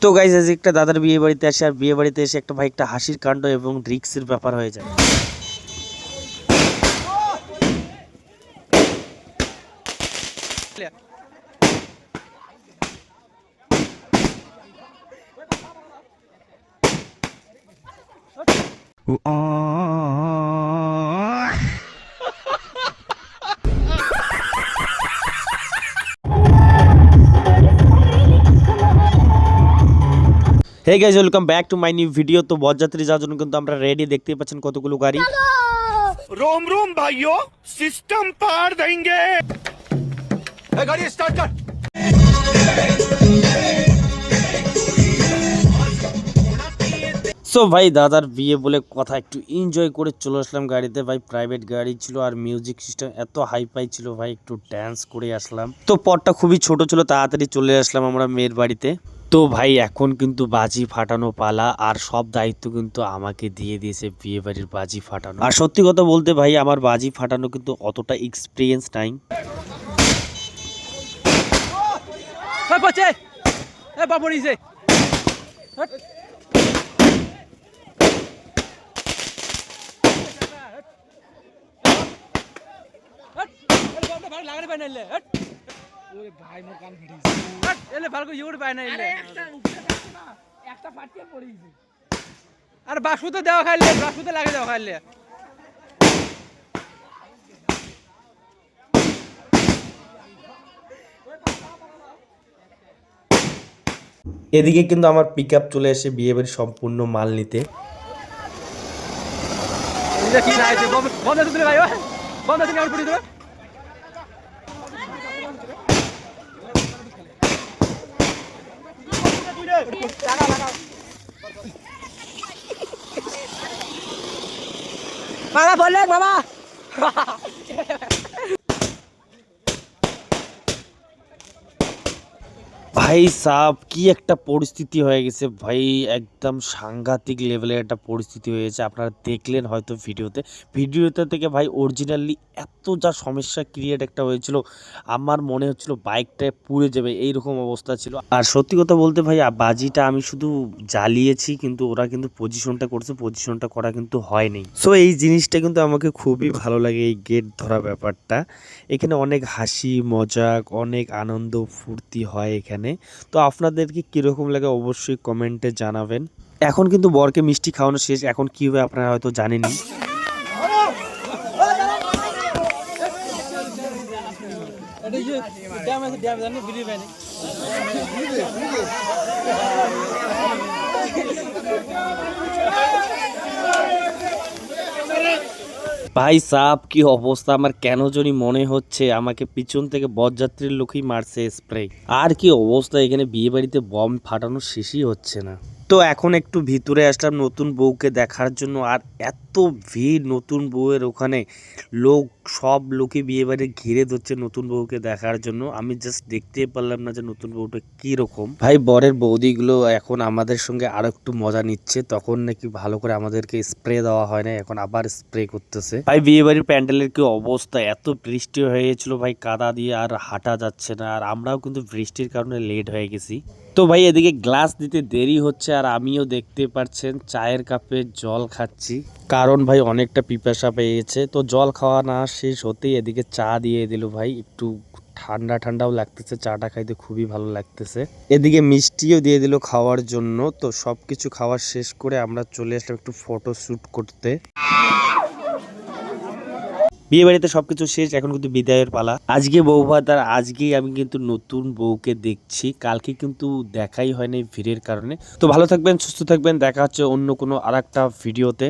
তো গাইস আজ একটা দাদার বিয়ে বাড়িতে আসে, আর বিয়ে বাড়িতে এসে একটা ভাই একটা হাসির কাণ্ড এবং রিক্সের ব্যাপার হয়ে যায়। Hey guys, welcome back to my new video. তো বরযাত্রী যাওয়ার জন্য কিন্তু আমরা রেডি, দেখতেই পাচ্ছেন কতগুলো গাড়ি। रोम रोम भाइयों, सिस्टम पार देंगे। गाड़ी स्टार्ट कर। সো ভাই দাদার বিয়ে বলে কথা, একটু এনজয় করে চলে আসলাম গাড়িতে। ভাই প্রাইভেট গাড়ি ছিল আর মিউজিক সিস্টেম এত হাই ফাই ছিল ভাই, একটু ড্যান্স করে আসলাম। তো পথটা খুবই ছোট ছিল, তাড়াতাড়ি চলে আসলাম আমরা মেয়ের বাড়িতে। তো ভাই এখন কিন্তু বাজি ফাটানো পালা, আর সব দায়িত্ব কিন্তু আমাকে দিয়ে দিয়েছে বিয়ে বাড়ির বাজি ফাটানো। আর সত্যি কথা বলতে ভাই আমার বাজি ফাটানো কিন্তু অতটা এক্সপিরিয়েন্স নাই। আর বাসুতে দেওয়া খাইলে, বাসুতে লাগে দেওয়া খাইলে। এদিকে কিন্তু আমার পিক আপ চলে এসে বিয়ে বাড়ির সম্পূর্ণ মাল নিতে। কি খাইছে বন্ধ দিলে ভাই, বন্ধ দিলে আর পড়ি দিলে। বাবা বললে বাবা ভাই সাব কি একটা পরিস্থিতি হয়ে গেছে ভাই, একদম সাংঘাতিক লেভেলের একটা পরিস্থিতি হয়েছে। আপনারা দেখলেন হয়তো ভিডিওতে থেকে ভাই অরিজিনালি এত যা সমস্যা ক্রিয়েট একটা হয়েছিল, আমার মনে হচ্ছিল বাইকটা পুড়ে যাবে, এইরকম অবস্থা ছিল। আর সত্যি কথা বলতে ভাই বাজিটা আমি শুধু জ্বালিয়েছি, কিন্তু ওরা কিন্তু পজিশনটা করছে, পজিশনটা করা কিন্তু হয়নি। সো এই জিনিসটা কিন্তু আমাকে খুবই ভালো লাগে, এই গেট ধরা ব্যাপারটা। এখানে অনেক হাসি মজাক, অনেক আনন্দ ফুর্তি হয় এখানে। তো আপনাদেরকে কিরকম লাগে অবশ্যই কমেন্টে জানাবেন। এখন কিন্তু বরকে মিষ্টি খাওয়ানো শেষ, এখন কি হবে আপনারা হয়তো জানেনই। ভাই সাপ কি অবস্থা, আমার কেন জানি মনে হচ্ছে আমাকে পিছন থেকে বরযাত্রীর লোকই মারছে স্প্রে। আর কি অবস্থা, এখানে বিয়ে বাড়িতে বম ফাটানো শেষই হচ্ছে না। তো এখন একটু ভিতরে আসলাম নতুন বউকে দেখার জন্য, আর এত ভিড় নতুন বউয়ের ওখানে, লোক সব লোকে বিয়ে বাড়ি ঘিরে ধরছে নতুন বউকে দেখার জন্য। আমি জাস্ট দেখতে পারলাম না যে নতুন বউটা কি রকম। ভাই বরের বৌদিগুলো এখন আমাদের সঙ্গে আরো একটু মজা নিচ্ছে, তখন নাকি ভালো করে আমাদেরকে স্প্রে দেওয়া হয় না, এখন আবার স্প্রে করতেছে। ভাই বিয়ে বাড়ির প্যান্ডেলের কি অবস্থা, এত বৃষ্টি হয়ে গেছিল ভাই, কাদা দিয়ে আর হাঁটা যাচ্ছে না, আর আমরাও কিন্তু বৃষ্টির কারণে লেট হয়ে গেছি। তো ভাই এদিকে গ্লাস দিতে দেরি হচ্ছে, আর আমিও দেখতে পাচ্ছেন চায়ের কাপে জল খাচ্ছি, কারণ ভাই অনেকটা পিপাসা পেয়েছে। তো জল খাওয়া না শেষ হতেই এদিকে চা দিয়ে দিল ভাই, একটু ঠান্ডা ঠান্ডাও লাগতেছে, চাটা খাইতে খুবই ভালো লাগতেছে। এদিকে মিষ্টিও দিয়ে দিল খাওয়ার জন্য। তো সবকিছু খাওয়া শেষ করে আমরা চলে আসলাম একটু ফটো শুট করতে। বিয়ে বাড়িতে সবকিছু শেষ, এখন কিন্তু বিদায়ের পালা। আজকে বউ ভাত, আর আজকেই আমি কিন্তু নতুন বউকে দেখছি, কালকে কিন্তু দেখাই হয়নি ভিড়ের কারণে। তো ভালো থাকবেন, সুস্থ থাকবেন, দেখা হচ্ছে অন্য কোনো আরেকটা ভিডিওতে।